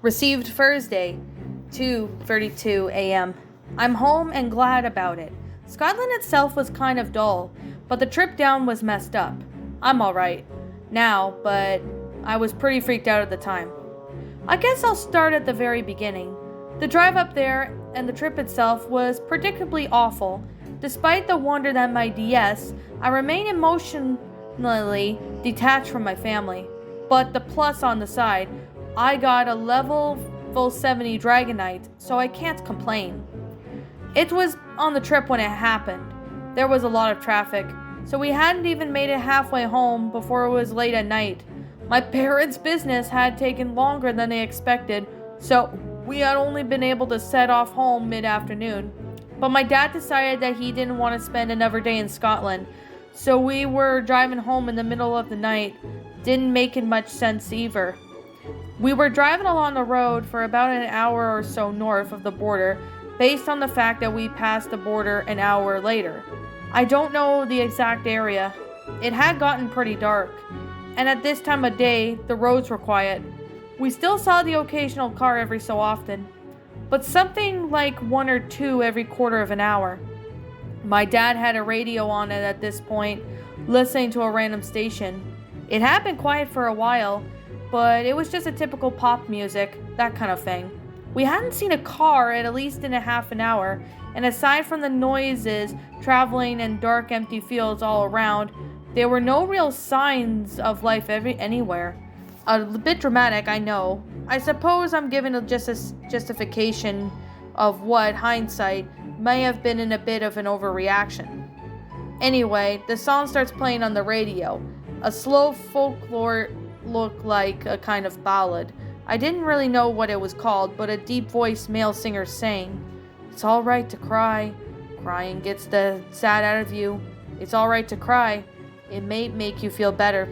Received Thursday, 2:32 a.m. I'm home and glad about it. Scotland itself was kind of dull, but the trip down was messed up. I'm alright now, but I was pretty freaked out at the time. I guess I'll start at the very beginning. The drive up there and the trip itself was predictably awful. Despite the wonder that my DS, I remain emotionally detached from my family. But the plus on the side, I got a level full 70 Dragonite, so I can't complain. It was on the trip when it happened. There was a lot of traffic, so we hadn't even made it halfway home before it was late at night. My parents' business had taken longer than they expected, so we had only been able to set off home mid-afternoon. But my dad decided that he didn't want to spend another day in Scotland, so we were driving home in the middle of the night. Didn't make it much sense either. We were driving along the road for about an hour or so north of the border, based on the fact that we passed the border an hour later. I don't know the exact area. It had gotten pretty dark, and at this time of day, the roads were quiet. We still saw the occasional car every so often, but something like one or two every quarter of an hour. My dad had a radio on it at this point, listening to a random station. It had been quiet for a while, but it was just a typical pop music, that kind of thing. We hadn't seen a car at least in a half an hour, and aside from the noises traveling and dark empty fields all around, there were no real signs of life anywhere. A bit dramatic, I know. I suppose I'm giving a justification of what hindsight may have been in a bit of an overreaction. Anyway, the song starts playing on the radio. A slow folklore looked like a kind of ballad. I didn't really know what it was called, but a deep-voiced male singer sang, "It's all right to cry. Crying gets the sad out of you. It's all right to cry. It may make you feel better."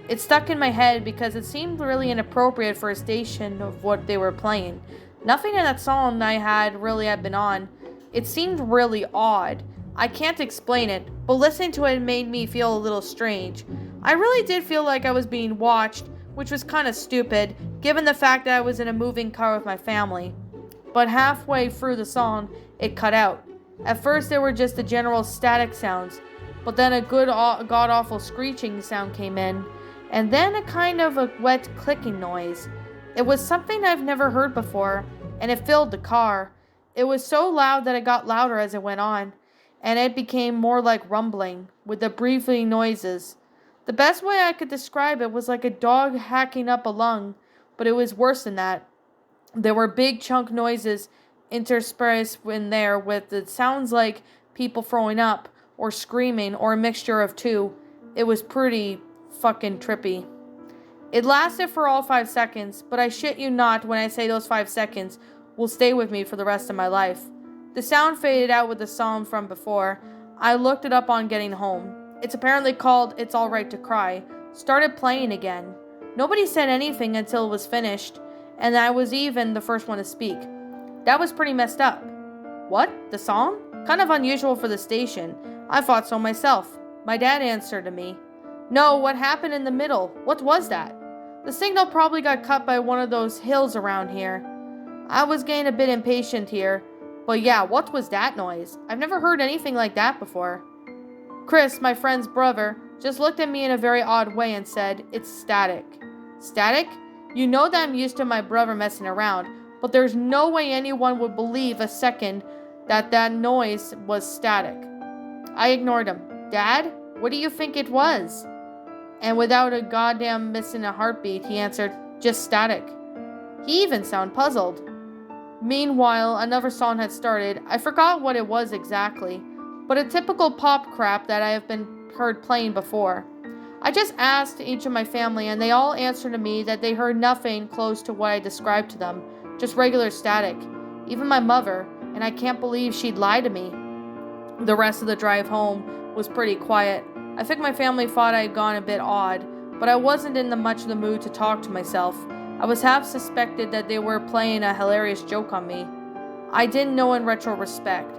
It stuck in my head because it seemed really inappropriate for a station of what they were playing. Nothing in that song had been on. It seemed really odd. I can't explain it, but listening to it made me feel a little strange. I really did feel like I was being watched, which was kind of stupid, given the fact that I was in a moving car with my family. But halfway through the song, it cut out. At first there were just the general static sounds, but then a god-awful screeching sound came in, and then a kind of a wet clicking noise. It was something I've never heard before, and it filled the car. It was so loud that it got louder as it went on, and it became more like rumbling, with the breathing noises. The best way I could describe it was like a dog hacking up a lung, but it was worse than that. There were big chunk noises interspersed in there with it sounds like people throwing up, or screaming, or a mixture of two. It was pretty fucking trippy. It lasted for all 5 seconds, but I shit you not when I say those 5 seconds will stay with me for the rest of my life. The sound faded out with the song from before. I looked it up on getting home. It's apparently called "It's All Right to Cry." Started playing again. Nobody said anything until it was finished, and I was even the first one to speak. That was pretty messed up. What? The song? Kind of unusual for the station. I thought so myself. My dad answered to me. No, what happened in the middle? What was that? The signal probably got cut by one of those hills around here. I was getting a bit impatient here, but yeah, what was that noise? I've never heard anything like that before. Chris, my friend's brother, just looked at me in a very odd way and said, "It's static." Static? You know that I'm used to my brother messing around, but there's no way anyone would believe a second that that noise was static. I ignored him. Dad, what do you think it was? And without a goddamn missing a heartbeat, he answered, "Just static." He even sounded puzzled. Meanwhile, another song had started. I forgot what it was exactly, but a typical pop crap that I have been heard playing before. I just asked each of my family, and they all answered to me that they heard nothing close to what I described to them, just regular static. Even my mother, and I can't believe she'd lie to me. The rest of the drive home was pretty quiet. I think my family thought I had gone a bit odd, but I wasn't in much of the mood to talk to myself. I was half suspected that they were playing a hilarious joke on me. I didn't know in retrospect,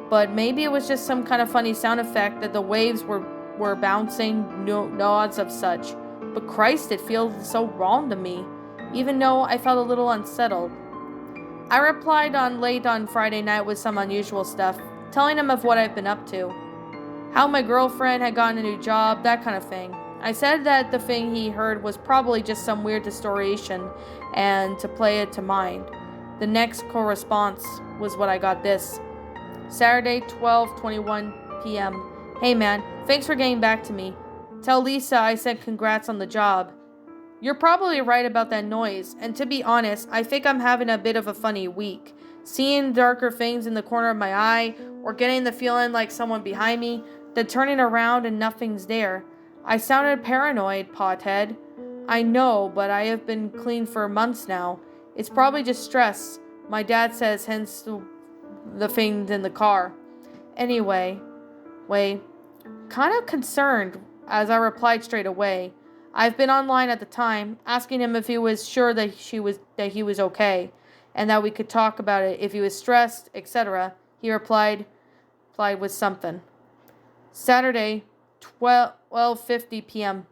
but maybe it was just some kind of funny sound effect that the waves were bouncing, nods of such. But Christ, it feels so wrong to me. even though I felt a little unsettled. I replied late on Friday night with some unusual stuff, telling him of what I've been up to. How my girlfriend had gotten a new job, that kind of thing. I said that the thing he heard was probably just some weird distortion and to play it to mind. The next correspondence was what I got this. Saturday, 12:21 p.m. Hey man, thanks for getting back to me. Tell Lisa I said congrats on the job. You're probably right about that noise, and to be honest, I think I'm having a bit of a funny week. Seeing darker things in the corner of my eye, or getting the feeling like someone behind me, then turning around and nothing's there. I sounded paranoid, pothead. I know, but I have been clean for months now. It's probably just stress. My dad says, hence the things in the car. Anyway, kind of concerned as I replied straight away. I've been online at the time, asking him if he was sure that he was okay, and that we could talk about it if he was stressed, etc. He replied with something. Saturday, 12:50 p.m.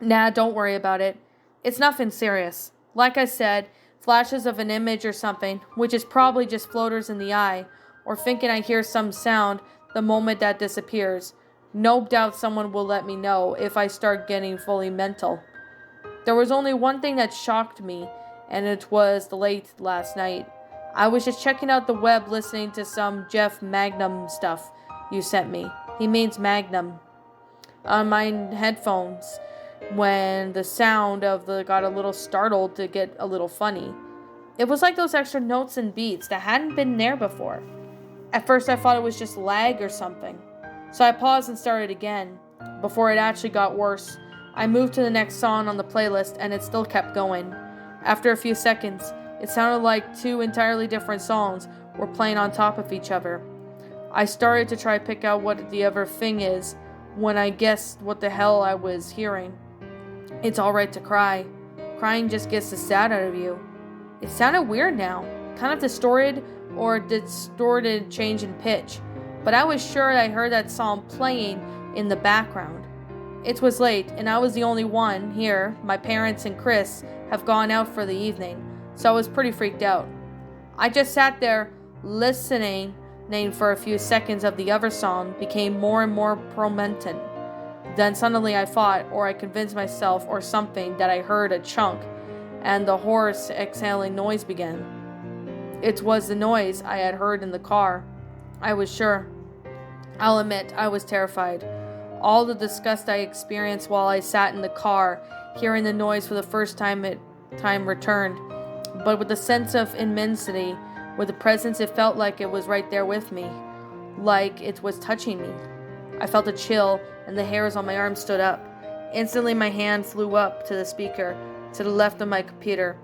Nah, don't worry about it. It's nothing serious. Like I said, flashes of an image or something, which is probably just floaters in the eye, or thinking I hear some sound the moment that disappears. No doubt someone will let me know if I start getting fully mental. There was only one thing that shocked me, and it was the late last night. I was just checking out the web listening to some Jeff Magnum stuff you sent me. He means Magnum. On my headphones, when the sound of got a little startled to get a little funny. It was like those extra notes and beats that hadn't been there before. At first I thought it was just lag or something. So I paused and started again. Before it actually got worse, I moved to the next song on the playlist and it still kept going. After a few seconds, it sounded like two entirely different songs were playing on top of each other. I started to try to pick out what the other thing is when I guessed what the hell I was hearing. It's alright to cry. Crying just gets the sad out of you. It sounded weird now, kind of distorted change in pitch. But I was sure I heard that song playing in the background. It was late, and I was the only one here. My parents and Chris have gone out for the evening, so I was pretty freaked out. I just sat there, listening for a few seconds of the other song became more and more prominent. Then suddenly I thought, or I convinced myself, or something, that I heard a chunk, and the hoarse, exhaling noise began. It was the noise I had heard in the car. I was sure. I'll admit, I was terrified. All the disgust I experienced while I sat in the car, hearing the noise for the first time returned. But with a sense of immensity, with a presence it felt like it was right there with me. Like it was touching me. I felt a chill, and the hairs on my arm stood up. Instantly my hand flew up to the speaker, to the left of my computer,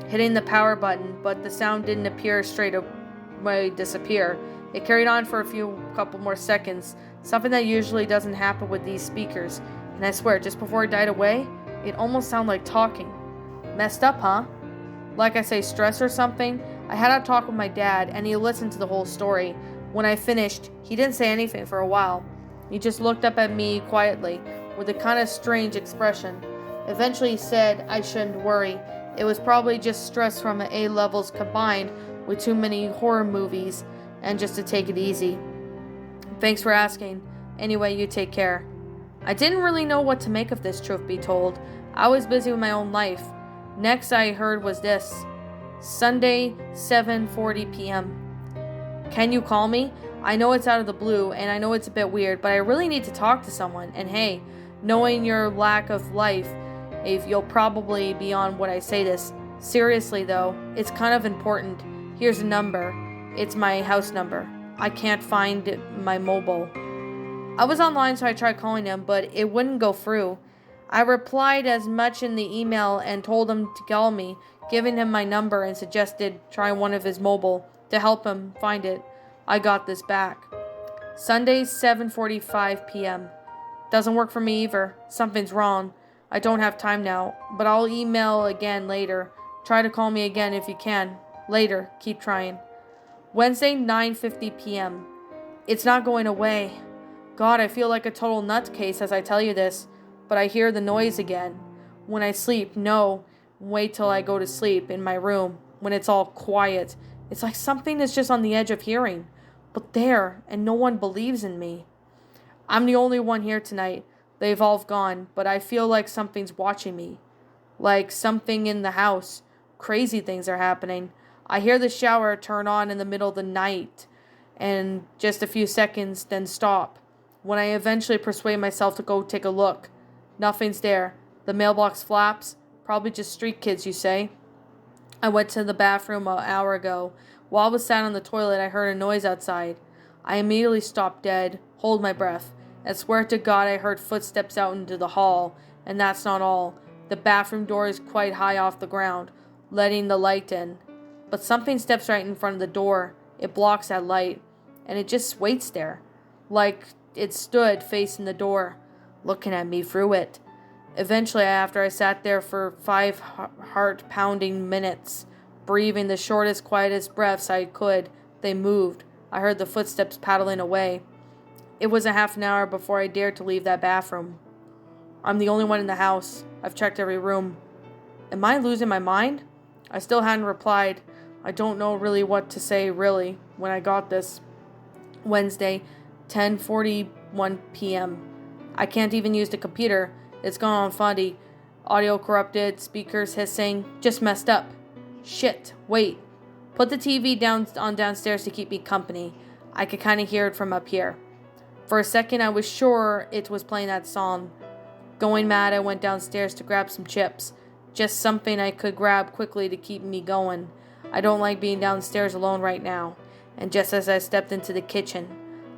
hitting the power button, but the sound didn't appear straight away disappear. It carried on for a couple more seconds, something that usually doesn't happen with these speakers, and I swear, just before it died away, it almost sounded like talking. Messed up, huh? Like I say, stress or something? I had a talk with my dad, and he listened to the whole story. When I finished, he didn't say anything for a while. He just looked up at me quietly, with a kind of strange expression. Eventually he said I shouldn't worry. It was probably just stress from A-levels combined with too many horror movies, and just to take it easy. Thanks for asking. Anyway, you take care. I didn't really know what to make of this, truth be told. I was busy with my own life. Next I heard was this. Sunday, 7:40 p.m. Can you call me? I know it's out of the blue, and I know it's a bit weird, but I really need to talk to someone. And hey, knowing your lack of life, if you'll probably be on when I say this. Seriously though, it's kind of important. Here's a number. It's my house number. I can't find my mobile. I was online, so I tried calling him, but it wouldn't go through. I replied as much in the email and told him to call me, giving him my number and suggested trying one of his mobile to help him find it. I got this back. Sunday, 7:45 p.m. Doesn't work for me either. Something's wrong. I don't have time now, but I'll email again later. Try to call me again if you can. Later. Keep trying. Wednesday, 9:50 p.m. It's not going away. God, I feel like a total nutcase as I tell you this, but I hear the noise again. When I sleep, no. Wait till I go to sleep in my room when it's all quiet. It's like something is just on the edge of hearing. But there, and no one believes in me. I'm the only one here tonight. They've all gone, but I feel like something's watching me. Like something in the house. Crazy things are happening. I hear the shower turn on in the middle of the night, and just a few seconds, then stop. When I eventually persuade myself to go take a look, nothing's there. The mailbox flaps. Probably just street kids, you say? I went to the bathroom an hour ago. While I was sat on the toilet, I heard a noise outside. I immediately stopped dead, hold my breath, and swear to God I heard footsteps out into the hall, and that's not all. The bathroom door is quite high off the ground, letting the light in. But something steps right in front of the door. It blocks that light, and it just waits there, like it stood facing the door, looking at me through it. Eventually, after I sat there for 5 heart-pounding minutes, breathing the shortest, quietest breaths I could, they moved. I heard the footsteps paddling away. It was a half an hour before I dared to leave that bathroom. I'm the only one in the house. I've checked every room. Am I losing my mind? I still hadn't replied. I don't know really what to say, really, when I got this. Wednesday, 10:41 p.m. I can't even use the computer. It's gone on funny. Audio corrupted, speakers hissing. Just messed up. Shit, wait. Put the TV downstairs to keep me company. I could kind of hear it from up here. For a second, I was sure it was playing that song. Going mad, I went downstairs to grab some chips. Just something I could grab quickly to keep me going. I don't like being downstairs alone right now. And just as I stepped into the kitchen,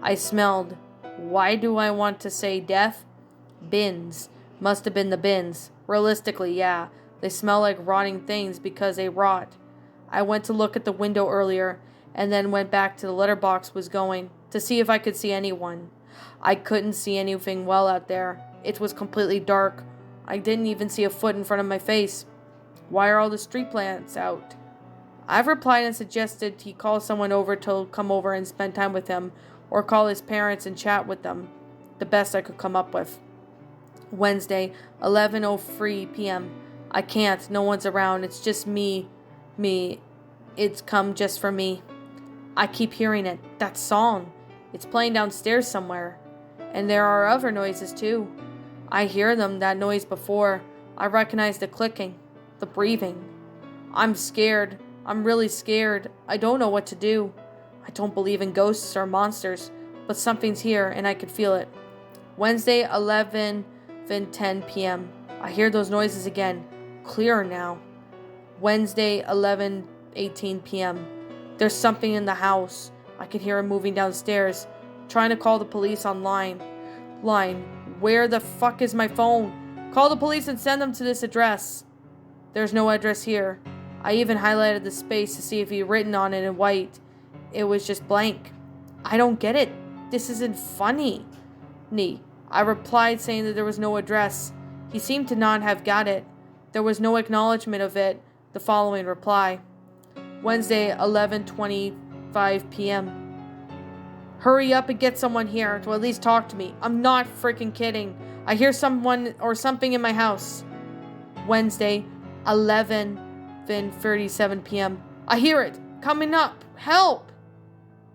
I smelled, why do I want to say death? Bins. Must have been the bins. Realistically, yeah. They smell like rotting things because they rot. I went to look at the window earlier, and then went back to the letterbox was going to see if I could see anyone. I couldn't see anything well out there. It was completely dark. I didn't even see a foot in front of my face. Why are all the street lamps out? I've replied and suggested he call someone over to come over and spend time with him, or call his parents and chat with them. The best I could come up with. Wednesday, 11:03 p.m. I can't. No one's around. It's just me. It's come just for me. I keep hearing it. That song. It's playing downstairs somewhere. And there are other noises too. I hear them, that noise before. I recognize the clicking, the breathing. I'm scared. I'm really scared. I don't know what to do. I don't believe in ghosts or monsters, but something's here and I can feel it. Wednesday, 11:10 p.m. I hear those noises again. Clearer now. Wednesday, 11:18 p.m. There's something in the house. I can hear him moving downstairs. Trying to call the police online. Where the fuck is my phone? Call the police and send them to this address. There's no address here. I even highlighted the space to see if he'd written on it in white. It was just blank. I don't get it. This isn't funny. I replied saying that there was no address. He seemed to not have got it. There was no acknowledgement of it. The following reply. Wednesday, 11:25 p.m. Hurry up and get someone here to at least talk to me. I'm not freaking kidding. I hear someone or something in my house. Wednesday, 11:37 p.m. I hear it. Coming up. Help.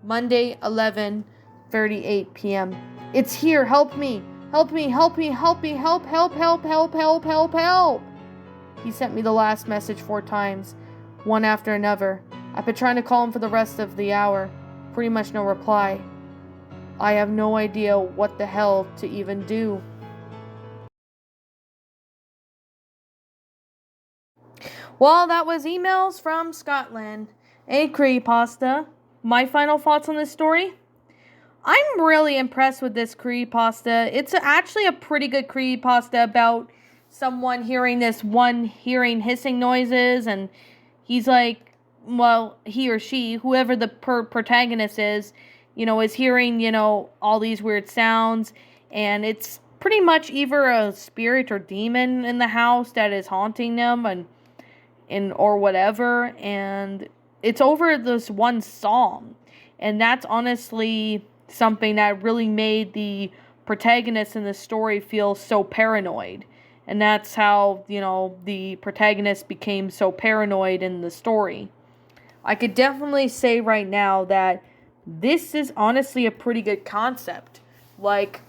Monday, 11:38 p.m. It's here. Help me. Help me. Help me. Help me. Help. Help. Help. Help. Help. Help. Help. He sent me the last message 4 times. One after another. I've been trying to call him for the rest of the hour. Pretty much no reply. I have no idea what the hell to even do. Well, that was emails from Scotland. A creepypasta. My final thoughts on this story? I'm really impressed with this creepypasta. It's actually a pretty good creepypasta about someone hearing hearing hissing noises, and he's like, well, he or she, whoever the protagonist is hearing, all these weird sounds, and it's pretty much either a spirit or demon in the house that is haunting them or whatever, and it's over this one song, and that's honestly something that really made the protagonist in the story feel so paranoid, And that's how, the protagonist became so paranoid in the story. I could definitely say right now that this is honestly a pretty good concept. Like,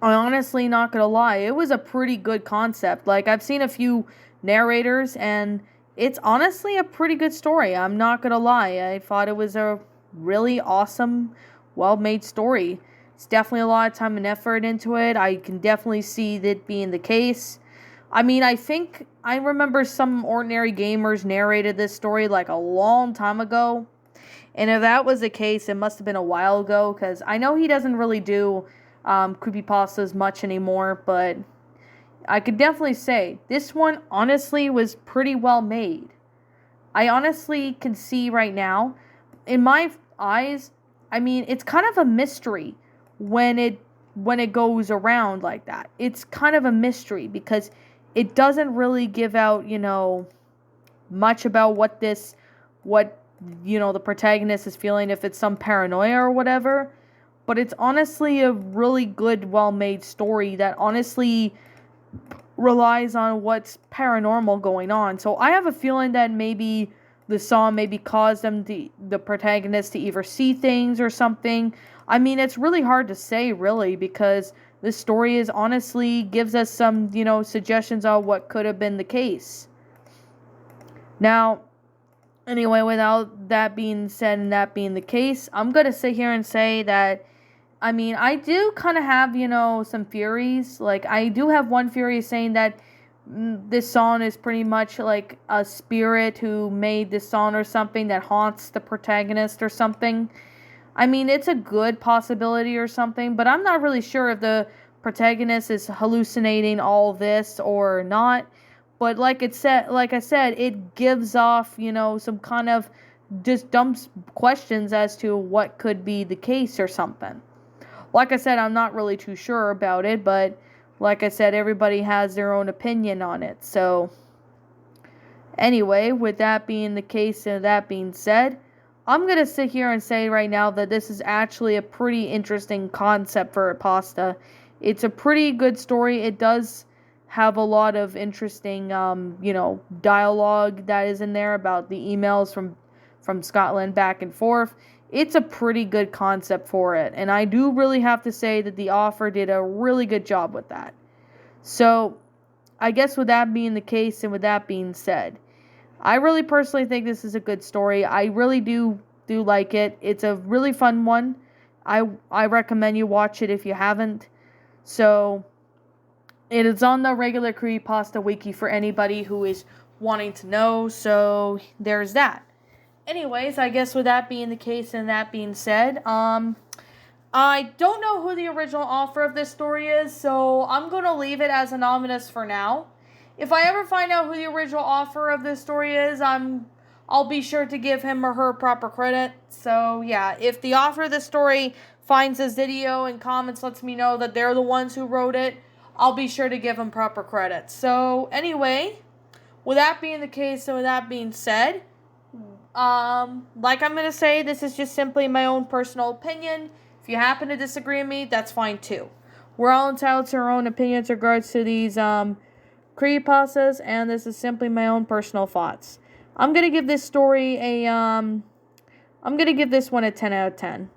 I'm honestly not gonna lie, it was a pretty good concept. Like, I've seen a few narrators, and it's honestly a pretty good story. I'm not gonna lie. I thought it was a really awesome, well-made story. It's definitely a lot of time and effort into it. I can definitely see that being the case. I mean, I think I remember some Ordinary Gamers narrated this story like a long time ago. And if that was the case, it must have been a while ago, because I know he doesn't really do creepypastas much anymore, but I could definitely say this one honestly was pretty well made. I honestly can see right now, in my eyes, I mean, it's kind of a mystery when it goes around like that. It's kind of a mystery because it doesn't really give out, much about what the protagonist is feeling, if it's some paranoia or whatever. But it's honestly a really good, well-made story that honestly relies on what's paranormal going on. So I have a feeling that maybe the song maybe caused the protagonist to either see things or something. I mean, it's really hard to say, really, because this story is honestly gives us some, suggestions on what could have been the case. Now, anyway, without that being said and that being the case, I'm going to sit here and say that, I mean, I do kind of have, some theories. Like, I do have one theory saying that this song is pretty much like a spirit who made this song or something that haunts the protagonist or something. I mean, it's a good possibility or something, but I'm not really sure if the protagonist is hallucinating all this or not. But like I said, it gives off, some kind of just dumps questions as to what could be the case or something. Like I said, I'm not really too sure about it, but like I said, everybody has their own opinion on it. So, anyway, with that being the case and that being said, I'm going to sit here and say right now that this is actually a pretty interesting concept for a pasta. It's a pretty good story. It does have a lot of interesting, dialogue that is in there about the emails from Scotland back and forth. It's a pretty good concept for it. And I do really have to say that the author did a really good job with that. So, I guess with that being the case and with that being said, I really personally think this is a good story. I really do like it. It's a really fun one. I recommend you watch it if you haven't. So, it is on the regular Creepypasta Wiki for anybody who is wanting to know. So, there's that. Anyways, I guess with that being the case and that being said, I don't know who the original author of this story is, so I'm going to leave it as anonymous for now. If I ever find out who the original author of this story is, I'll be sure to give him or her proper credit. So, yeah, if the author of this story finds this video and comments, lets me know that they're the ones who wrote it, I'll be sure to give them proper credit. So, anyway, with that being the case and with that being said, like I'm going to say, this is just simply my own personal opinion. If you happen to disagree with me, that's fine too. We're all entitled to our own opinions in regards to these, creepypastas, and this is simply my own personal thoughts. I'm going to give this story I'm going to give this one a 10 out of 10.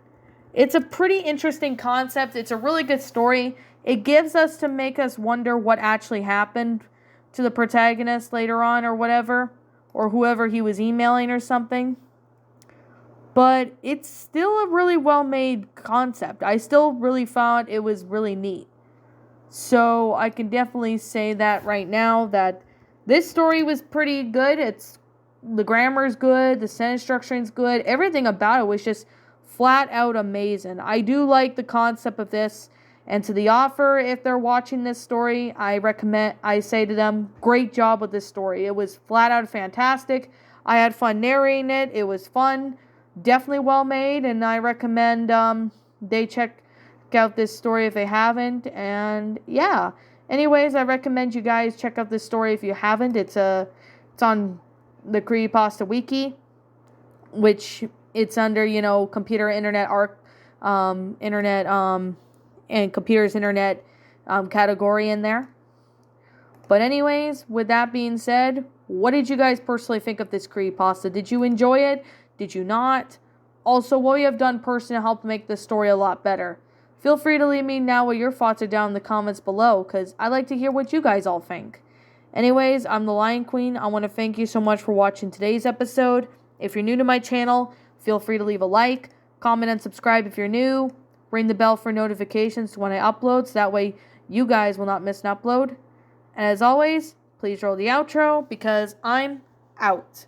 It's a pretty interesting concept. It's a really good story. It gives us to make us wonder what actually happened to the protagonist later on or whatever, or whoever he was emailing or something. But it's still a really well-made concept. I still really found it was really neat. So I can definitely say that right now that this story was pretty good. The grammar's good, the sentence structuring's good. Everything about it was just flat out amazing. I do like the concept of this. And to the author, if they're watching this story, I say to them, great job with this story. It was flat out fantastic. I had fun narrating it. It was fun. Definitely well made. And I recommend they check out this story if they haven't. And yeah. Anyways, I recommend you guys check out this story if you haven't. It's on the Creepypasta Wiki, which it's under, computer, internet, internet, and computers, internet category in there. But anyways, with that being said, what did you guys personally think of this creepypasta? Did you enjoy it? Did you not? Also, what you have done personally to help make this story a lot better? Feel free to leave me now what your thoughts are down in the comments below, because I'd like to hear what you guys all think. Anyways, I'm the Lion Queen. I want to thank you so much for watching today's episode. If you're new to my channel, feel free to leave a like, comment, and subscribe if you're new. Ring the bell for notifications when I upload, so that way you guys will not miss an upload. And as always, please roll the outro, because I'm out.